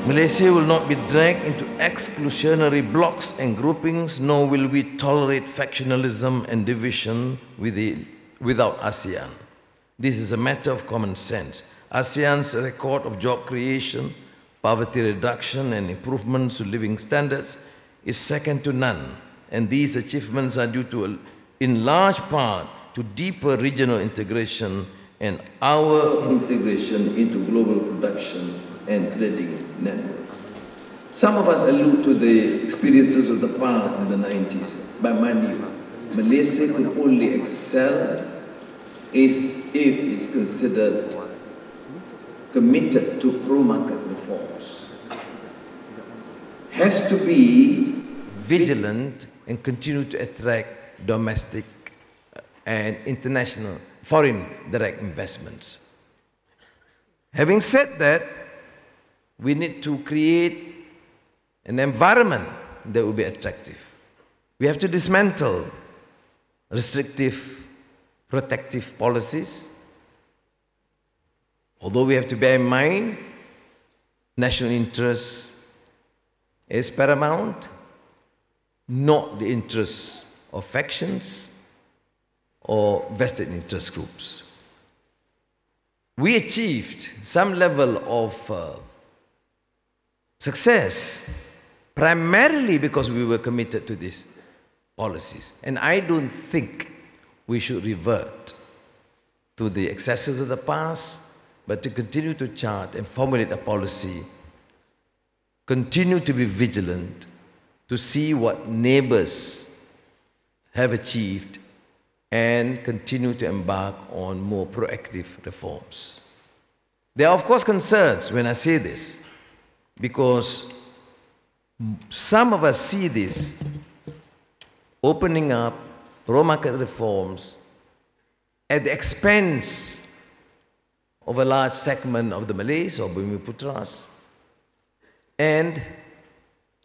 Malaysia will not be dragged into exclusionary blocs and groupings, nor will we tolerate factionalism and division without ASEAN. This is a matter of common sense. ASEAN's record of job creation, poverty reduction, and improvements to living standards is second to none, and these achievements are due to, in large part, to deeper regional integration and our integration into global production and trading networks. Some of us allude to the experiences of the past in the 90s, but mind you, Malaysia could only excel if it's considered committed to pro-market reforms. Has to be vigilant and continue to attract domestic and international foreign direct investments. Having said that, we need to create an environment that will be attractive. We have to dismantle restrictive, protective policies. Although we have to bear in mind national interest is paramount, not the interests of factions or vested interest groups. We achieved some level of success primarily because we were committed to these policies. And I don't think we should revert to the excesses of the past, but to continue to chart and formulate a policy, continue to be vigilant to see what neighbors have achieved and continue to embark on more proactive reforms. There are, of course, concerns when I say this, because some of us see this opening up pro-market reforms at the expense of a large segment of the Malays or Bumiputras. And,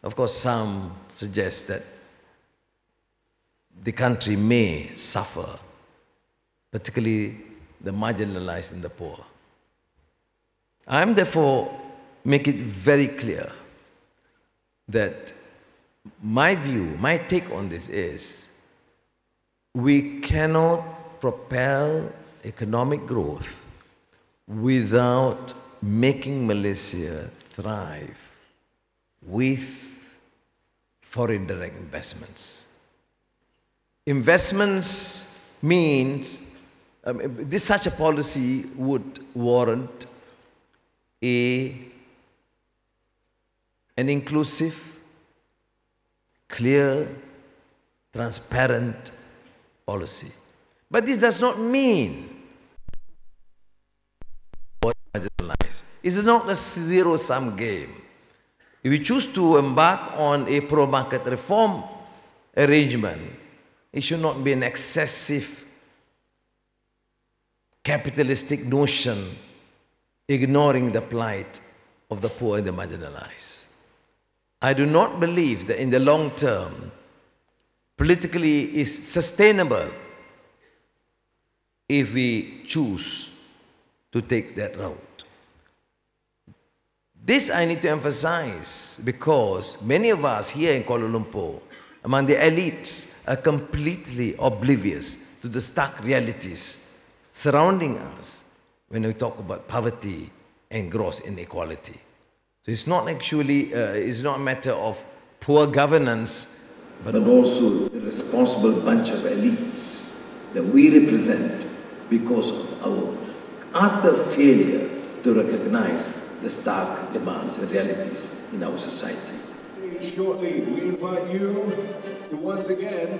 of course, some suggest that the country may suffer, particularly the marginalized and the poor. I am therefore make it very clear that my view, my take on this is we cannot propel economic growth without making Malaysia thrive with foreign direct investments. Investments means, such a policy would warrant an inclusive, clear, transparent policy. But this does not mean marginalized. It's not a zero-sum game. If we choose to embark on a pro-market reform arrangement, it should not be an excessive capitalistic notion ignoring the plight of the poor and the marginalized. I do not believe that in the long term, politically is sustainable if we choose to take that route. This I need to emphasize because many of us here in Kuala Lumpur, among the elites, are completely oblivious to the stark realities surrounding us when we talk about poverty and gross inequality. So it's not actually, it's not a matter of poor governance, but also a responsible bunch of elites that we represent because of our utter failure to recognize the stark demands and realities in our society. Shortly, we invite you to once again